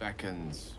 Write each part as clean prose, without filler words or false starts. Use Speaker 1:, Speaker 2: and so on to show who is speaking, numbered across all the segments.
Speaker 1: beckons.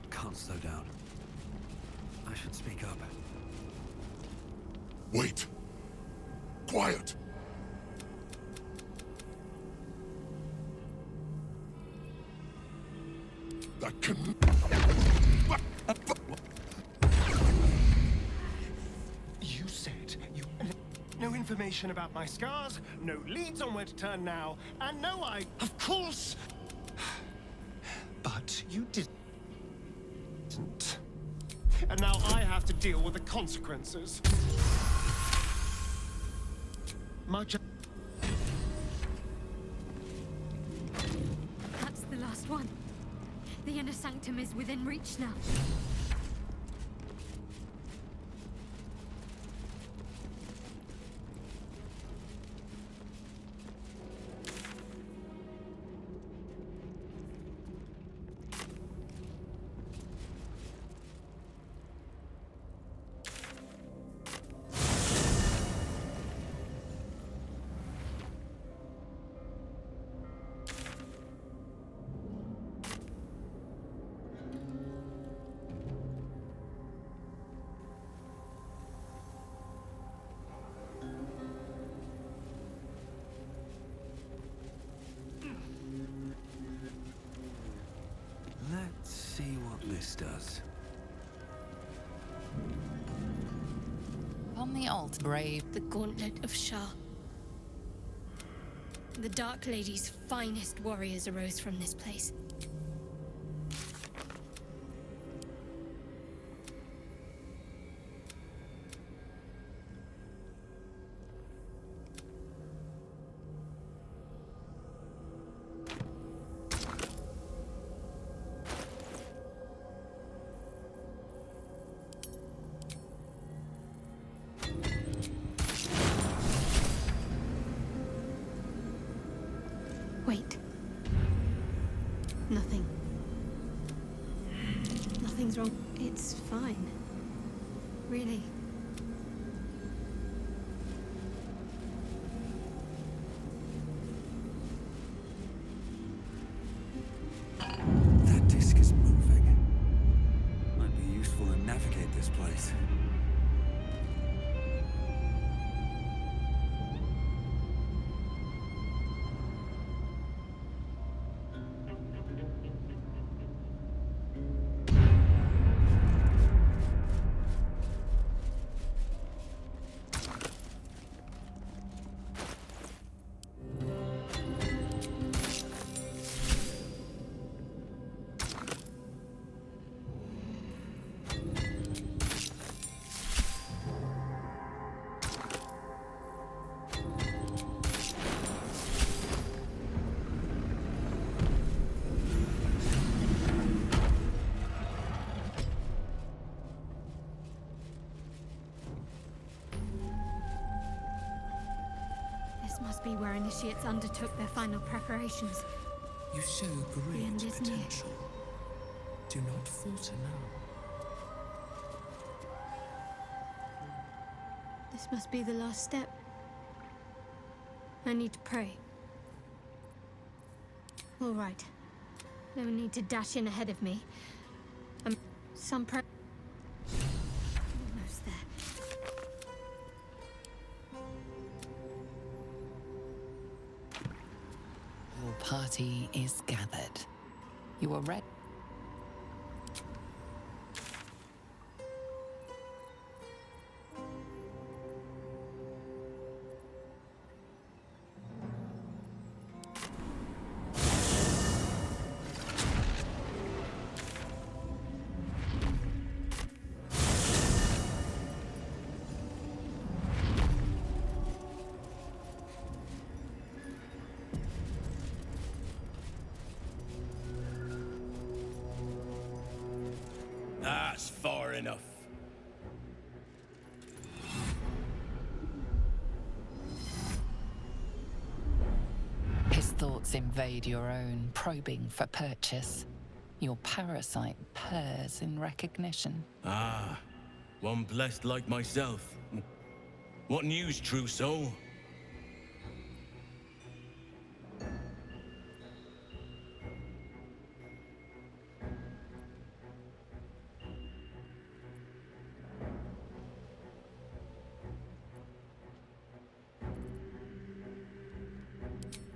Speaker 2: Can't slow down. I should speak up.
Speaker 3: Wait! Quiet! That can...
Speaker 4: You said you... No information about my scars, no leads on where to turn now, and no, Of course! But you didn't. And now I have to deal with the consequences.
Speaker 5: That's the last one. The inner sanctum is within reach now.
Speaker 2: Let's see what this does.
Speaker 6: Upon the altar, brave.
Speaker 5: The Gauntlet of Shah. The Dark Lady's finest warriors arose from this place. Wait. Nothing. Nothing's wrong. It's fine. Really.
Speaker 2: That disc is moving. Might be useful to navigate this place.
Speaker 5: This must be where initiates undertook their final preparations.
Speaker 1: You show
Speaker 5: The end
Speaker 1: great
Speaker 5: is near.
Speaker 1: potential. Do not falter now.
Speaker 5: This must be the last step. I need to pray. All right. No need to dash in ahead of me. Some prayer. Almost there.
Speaker 6: Your party is gathered. You are ready.
Speaker 7: That's far enough.
Speaker 6: His thoughts invade your own, probing for purchase. Your parasite purrs in recognition.
Speaker 7: Ah, one blessed like myself. What news, true soul?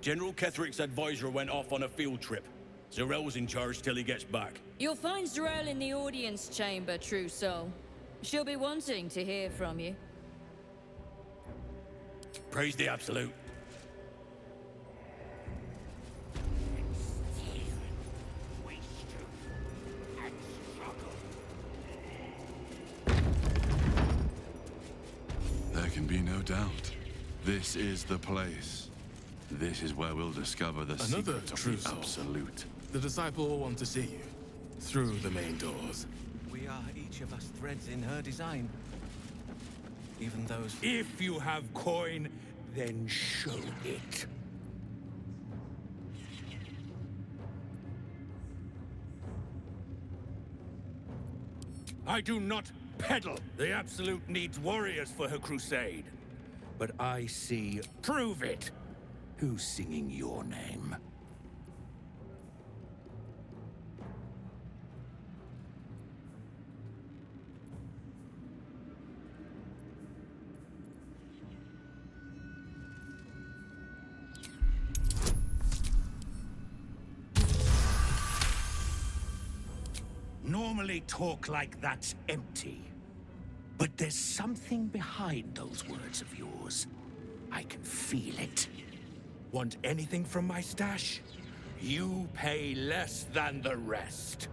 Speaker 7: General Ketherick's advisor went off on a field trip. Zarel's in charge till he gets back.
Speaker 8: You'll find Zarel in the audience chamber, true soul. She'll be wanting to hear from you.
Speaker 7: Praise the Absolute.
Speaker 3: There can be no doubt. This is the place. This is where we'll discover the
Speaker 9: Another
Speaker 3: secret of
Speaker 9: true
Speaker 3: the
Speaker 9: soul.
Speaker 3: Absolute.
Speaker 9: The disciple will want to see you. Through the main doors.
Speaker 10: We are each of us threads in her design. Even those...
Speaker 11: If you have coin, then show it. I do not peddle. The Absolute needs warriors for her crusade. But I see, prove it. Who's singing your name? Normally talk like that's empty. But there's something behind those words of yours. I can feel it. Want anything from my stash? You pay less than the rest.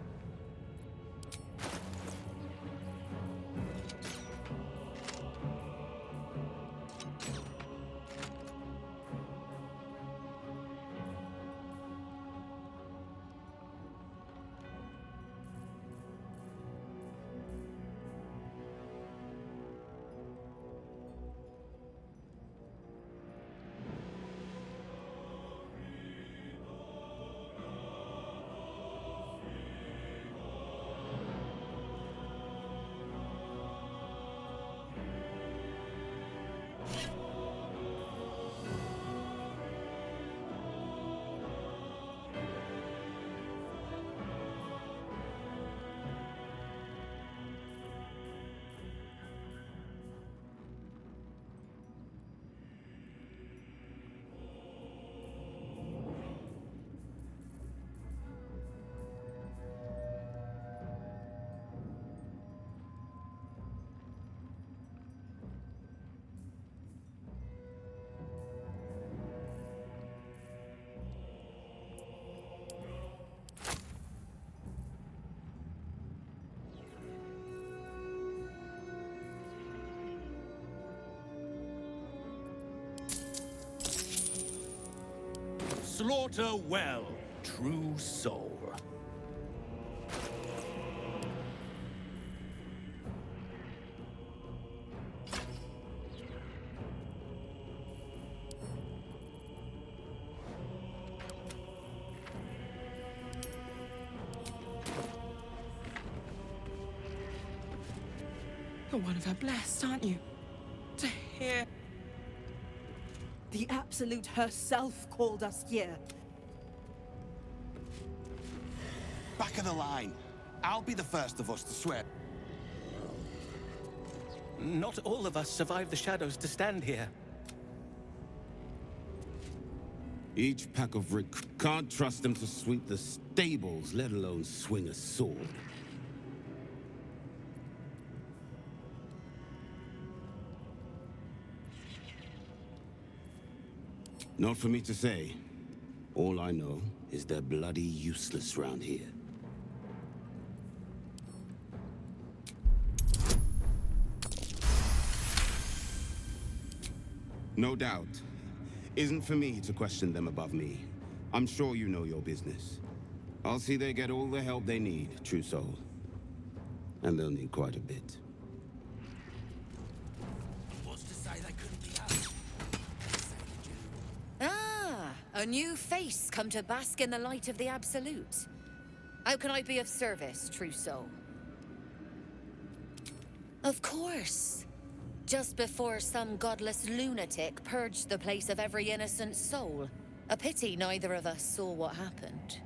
Speaker 11: Slaughter well, true soul.
Speaker 12: You're one of her blessed, aren't you? To hear...
Speaker 13: The Absolute herself called us here.
Speaker 14: Back of the line. I'll be the first of us to swear.
Speaker 10: Not all of us survived the shadows to stand here.
Speaker 15: Each pack of can't trust them to sweep the stables, let alone swing a sword. Not for me to say. All I know is they're bloody useless round here. No doubt. Isn't for me to question them above me. I'm sure you know your business. I'll see they get all the help they need, true soul. And they'll need quite a bit.
Speaker 11: What's to say they couldn't be us?
Speaker 16: Ah, a new face come to bask in the light of the Absolute. How can I be of service, true soul? Of course. Just before some godless lunatic purged the place of every innocent soul. A pity neither of us saw what happened.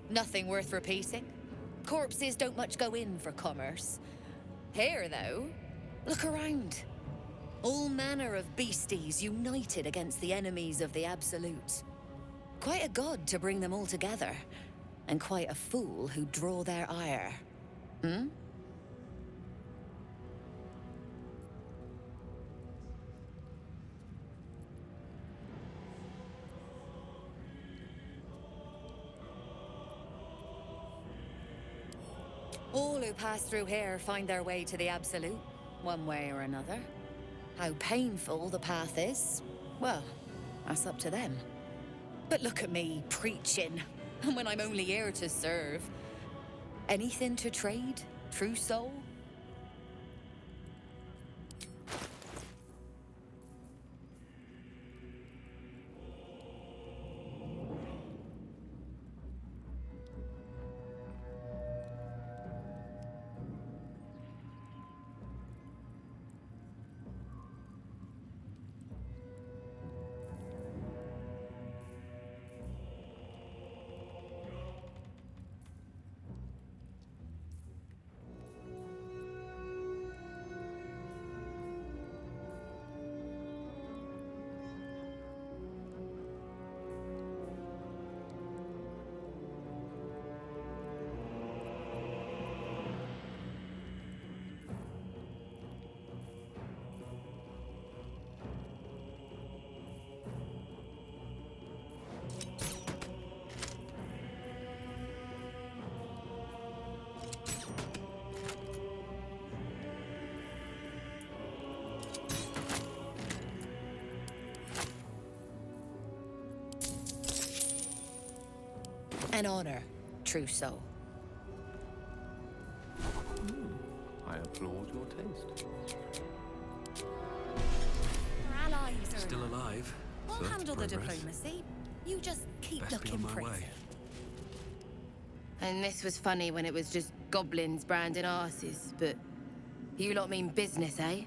Speaker 16: Nothing worth repeating. Corpses don't much go in for commerce. Here, though, look around. All manner of beasties united against the enemies of the Absolute. Quite a god to bring them all together. And quite a fool who draw their ire. Hmm? All who pass through here find their way to the Absolute, one way or another. How painful the path is, well, that's up to them. But look at me preaching. And when I'm only here to serve. Anything to trade, true soul? An honor, true soul.
Speaker 10: I applaud your taste.
Speaker 16: Our allies are...
Speaker 9: Still alive.
Speaker 16: I'll
Speaker 9: so that's
Speaker 16: handle the
Speaker 9: progress.
Speaker 16: diplomacy. You just keep
Speaker 9: Best be
Speaker 16: looking
Speaker 9: on my
Speaker 16: pretty.
Speaker 9: way.
Speaker 12: And this was funny when it was just goblins branding arses, but you lot mean business, eh?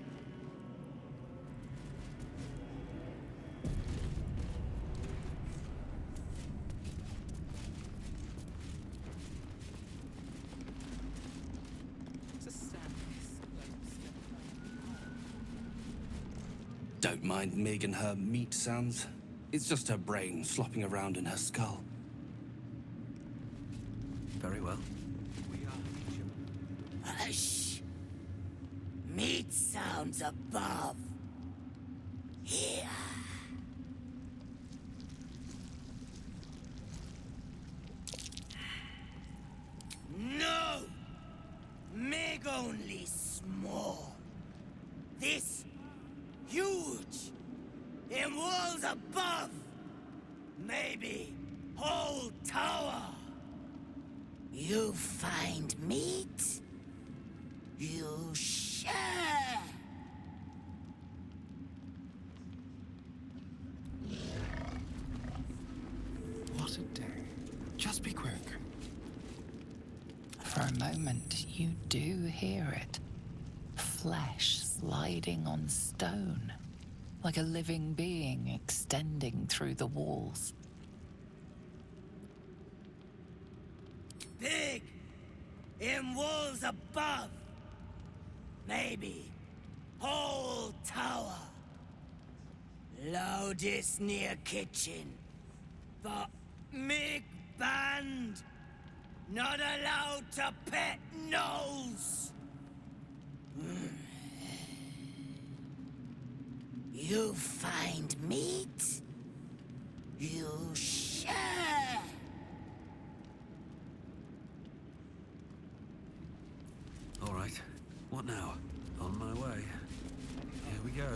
Speaker 1: Don't mind Mig and her meat sounds. It's just her brain slopping around in her skull.
Speaker 9: Very well.
Speaker 11: Hush! Meat sounds above. Here. No! Meg only small. This huge. In walls above. Maybe whole tower. You find meat? You share.
Speaker 4: What a day. Just be quick.
Speaker 6: a moment, you do hear it. Flesh sliding on stone, like a living being extending through the walls.
Speaker 17: Big! In walls above! Maybe whole tower. Loudest near kitchen. But Mig banned. Not allowed to pet nose. You find meat? You share.
Speaker 2: All right. What now? On my way. Here we go.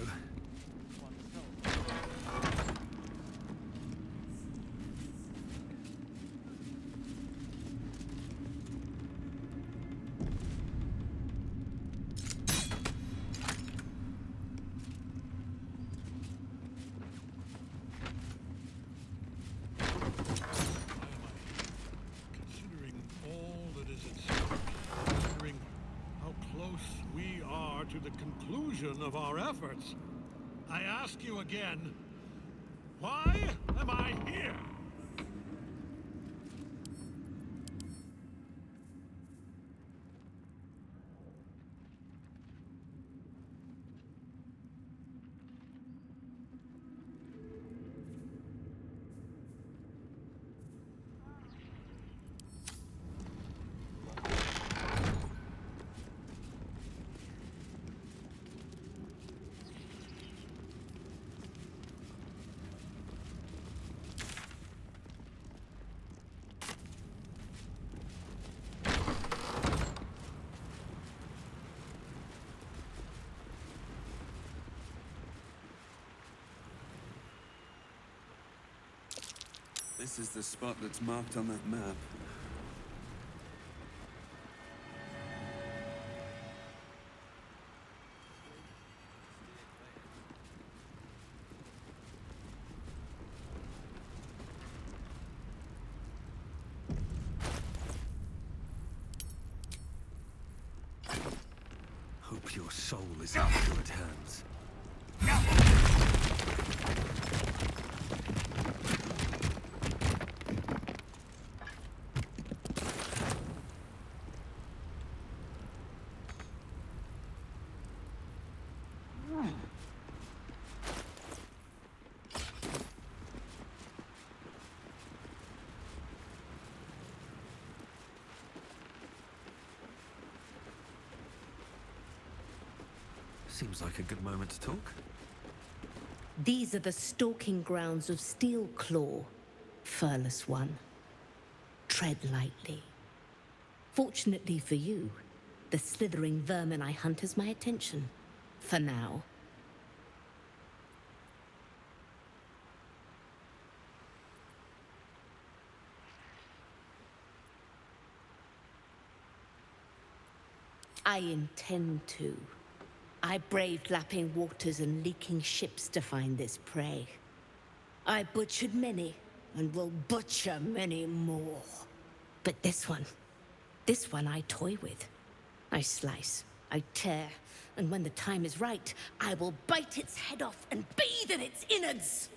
Speaker 18: Considering all that is at stake, considering how close we are to the conclusion of our efforts, I ask you again, why am I here?
Speaker 2: This is the spot that's marked on that map. Hope your soul is in good hands. Seems like a good moment to talk.
Speaker 19: These are the stalking grounds of Steelclaw, Furless One. Tread lightly. Fortunately for you, the slithering vermin I hunt has my attention. For now. I intend to. I braved lapping waters and leaking ships to find this prey. I butchered many, and will butcher many more. But this one I toy with. I slice, I tear, and when the time is right, I will bite its head off and bathe in its innards!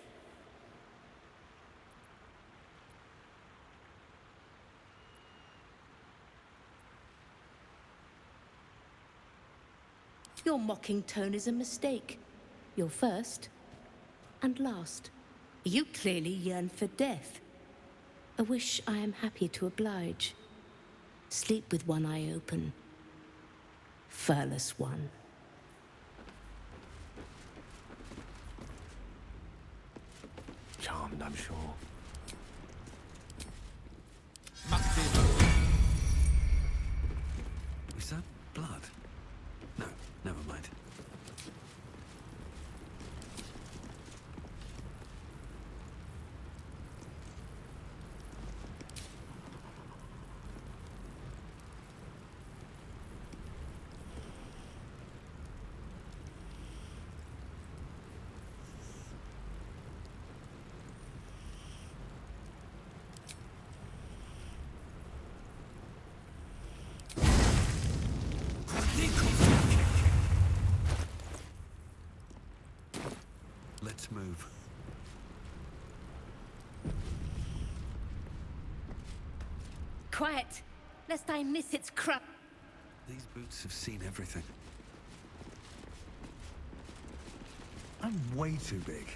Speaker 19: Your mocking tone is a mistake. You're first and last. You clearly yearn for death. A wish I am happy to oblige. Sleep with one eye open. Furless One.
Speaker 2: Charmed, I'm sure. Is that blood? No, never mind. Let's move.
Speaker 19: Quiet, lest I miss its crap.
Speaker 2: These boots have seen everything. I'm way too big.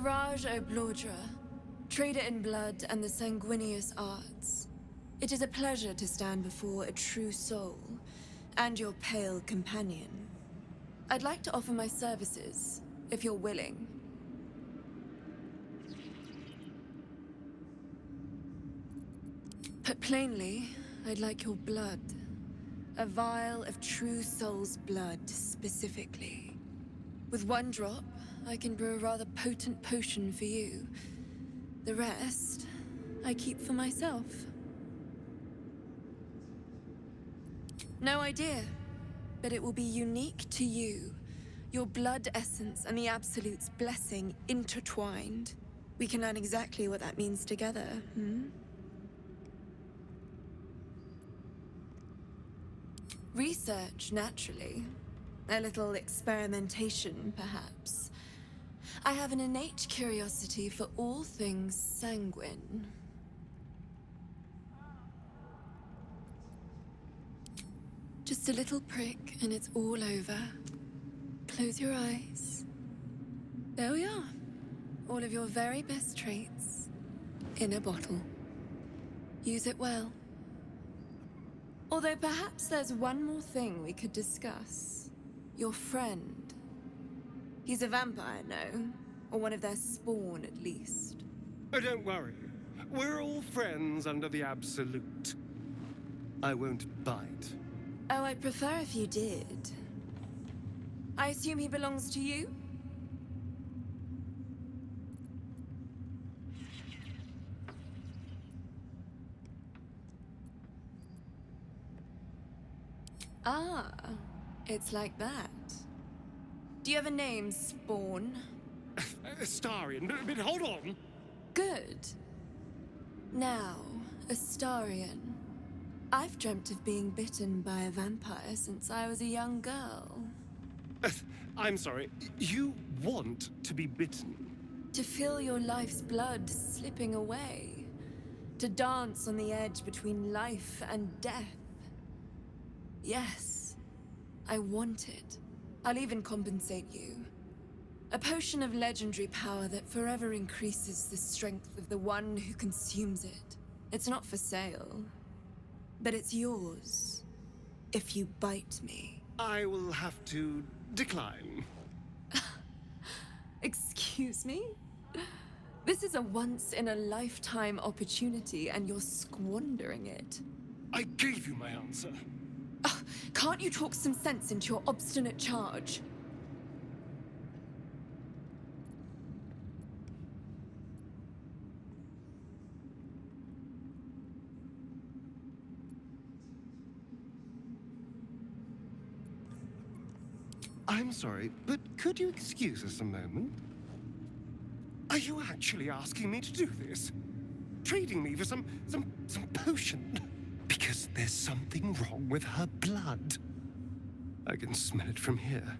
Speaker 20: Raj Oblordra, trader in blood and the sanguineous arts. It is a pleasure to stand before a true soul, and your pale companion. I'd like to offer my services, if you're willing. Put plainly, I'd like your blood. A vial of true soul's blood, specifically. With one drop, I can brew a rather potent potion for you. The rest, I keep for myself. No idea, but it will be unique to you. Your blood essence and the Absolute's blessing intertwined. We can learn exactly what that means together, Research, naturally. A little experimentation, perhaps. I have an innate curiosity for all things sanguine. Just a little prick and it's all over. Close your eyes. There we are. All of your very best traits in a bottle. Use it well. Although perhaps there's one more thing we could discuss. Your friend. He's a vampire, no? Or one of their spawn, at least.
Speaker 4: Oh, don't worry. We're all friends under the Absolute. I won't bite.
Speaker 20: Oh, I'd prefer if you did. I assume he belongs to you? Ah, it's like that. Do you have a name, Spawn?
Speaker 4: Astarion, but hold on.
Speaker 20: Good. Now, Astarion. I've dreamt of being bitten by a vampire since I was a young girl.
Speaker 4: I'm sorry, you want to be bitten?
Speaker 20: To feel your life's blood slipping away. To dance on the edge between life and death. Yes, I want it. I'll even compensate you. A potion of legendary power that forever increases the strength of the one who consumes it. It's not for sale, but it's yours, if you bite me.
Speaker 4: I will have to decline.
Speaker 20: Excuse me? This is a once-in-a-lifetime opportunity, and you're squandering it.
Speaker 4: I gave you my answer.
Speaker 20: Can't you talk some sense into your obstinate charge?
Speaker 4: I'm sorry, but could you excuse us a moment? Are you actually asking me to do this? Trading me for some potion? Because there's something wrong with her blood. I can smell it from here.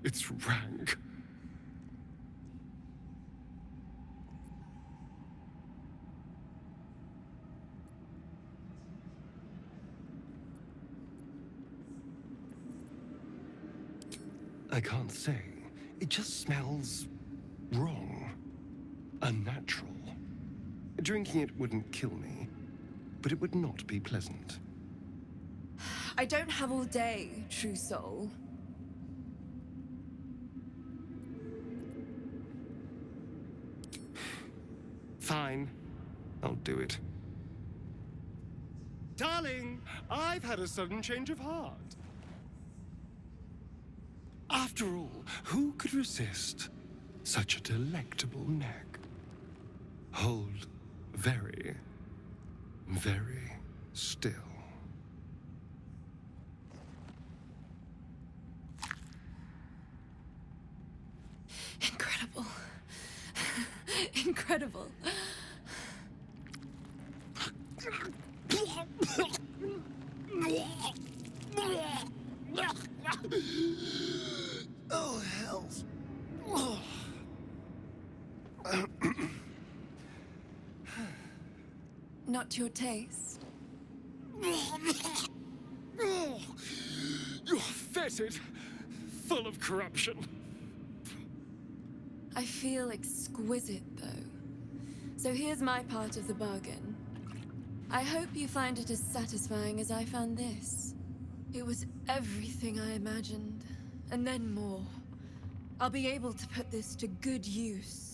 Speaker 4: It's rank. I can't say. It just smells wrong. Unnatural. Drinking it wouldn't kill me, but it would not be pleasant.
Speaker 20: I don't have all day, true soul.
Speaker 4: Fine. I'll do it. Darling, I've had a sudden change of heart. After all, who could resist such a delectable neck? Hold very, very still.
Speaker 20: Incredible. Incredible.
Speaker 4: Oh, hells.
Speaker 20: Not to your taste.
Speaker 4: You're fetid, full of corruption.
Speaker 20: I feel exquisite, though. So here's my part of the bargain. I hope you find it as satisfying as I found this. It was everything I imagined, and then more. I'll be able to put this to good use.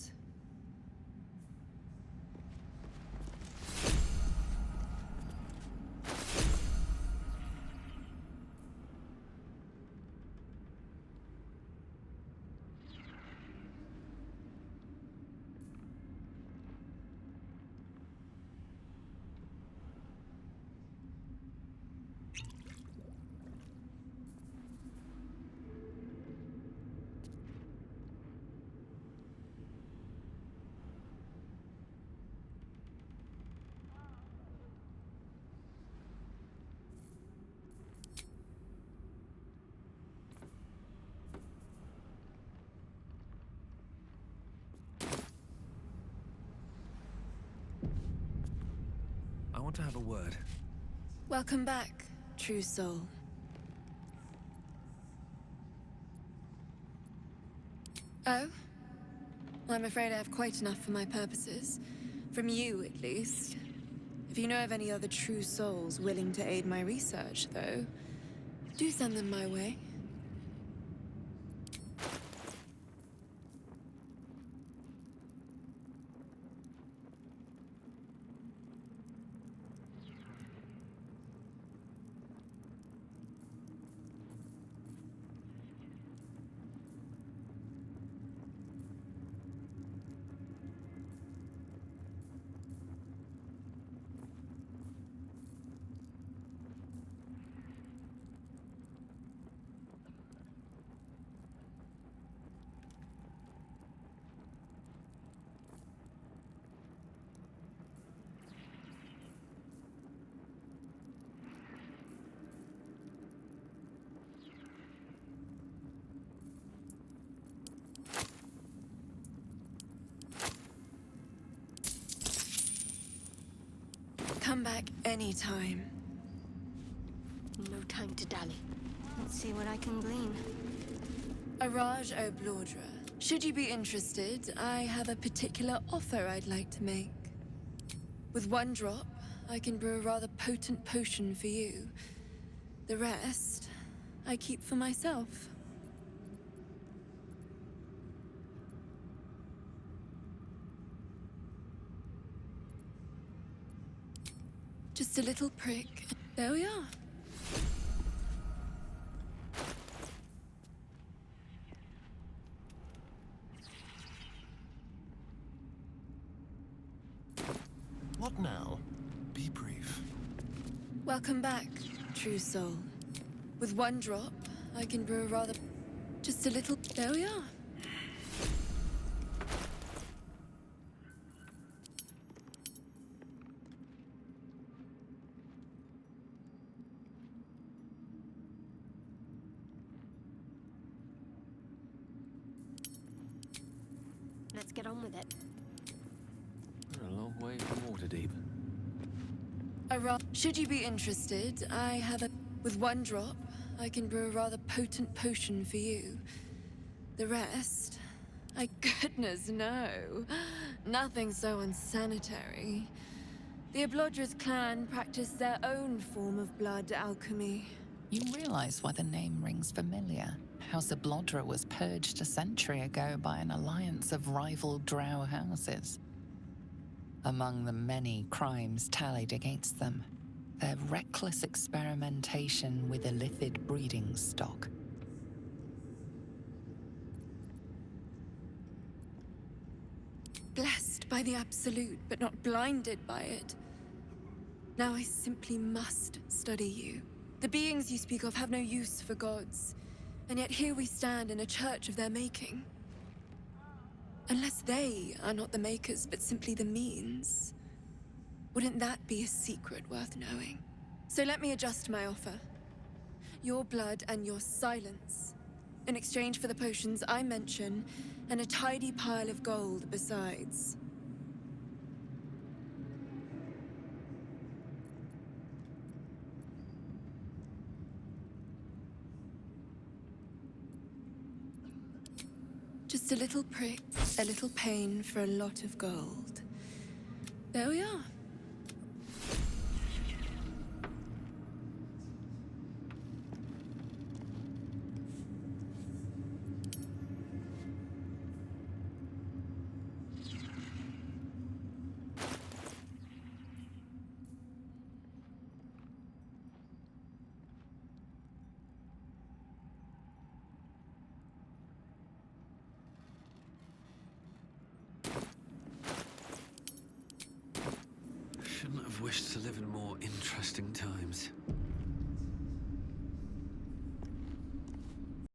Speaker 2: I want to have a word.
Speaker 20: Welcome back, true soul. Oh? Well, I'm afraid I have quite enough for my purposes. From you, at least. If you know of any other true souls willing to aid my research, though, do send them my way. Come back anytime.
Speaker 5: No time to dally. Let's see what I can glean.
Speaker 20: Araj O'Blordra. Should you be interested, I have a particular offer I'd like to make. With one drop, I can brew a rather potent potion for you. The rest, I keep for myself. Just a little prick. There we are.
Speaker 4: What now? Be brief.
Speaker 20: Welcome back, true soul. With one drop, I can brew a rather... Just a little... There we are.
Speaker 5: Let's get on with it.
Speaker 2: We're a long way from Waterdeep.
Speaker 20: Should you be interested, I have a... With one drop, I can brew a rather potent potion for you. The rest... Goodness, no. Nothing so unsanitary. The Oblodra's clan practice their own form of blood alchemy.
Speaker 6: You realize why the name rings familiar? House Oblodra was purged a century ago by an alliance of rival drow houses. Among the many crimes tallied against them, their reckless experimentation with illithid breeding stock.
Speaker 20: by the absolute, but not blinded by it. Now I simply must study you. The beings you speak of have no use for gods, and yet here we stand in a church of their making. Unless they are not the makers, but simply the means, wouldn't that be a secret worth knowing? So let me adjust my offer. Your blood and your silence, in exchange for the potions I mention, and a tidy pile of gold besides. Just a little prick, a little pain for a lot of gold. There we are.
Speaker 2: Shouldn't have wished to live in more interesting times.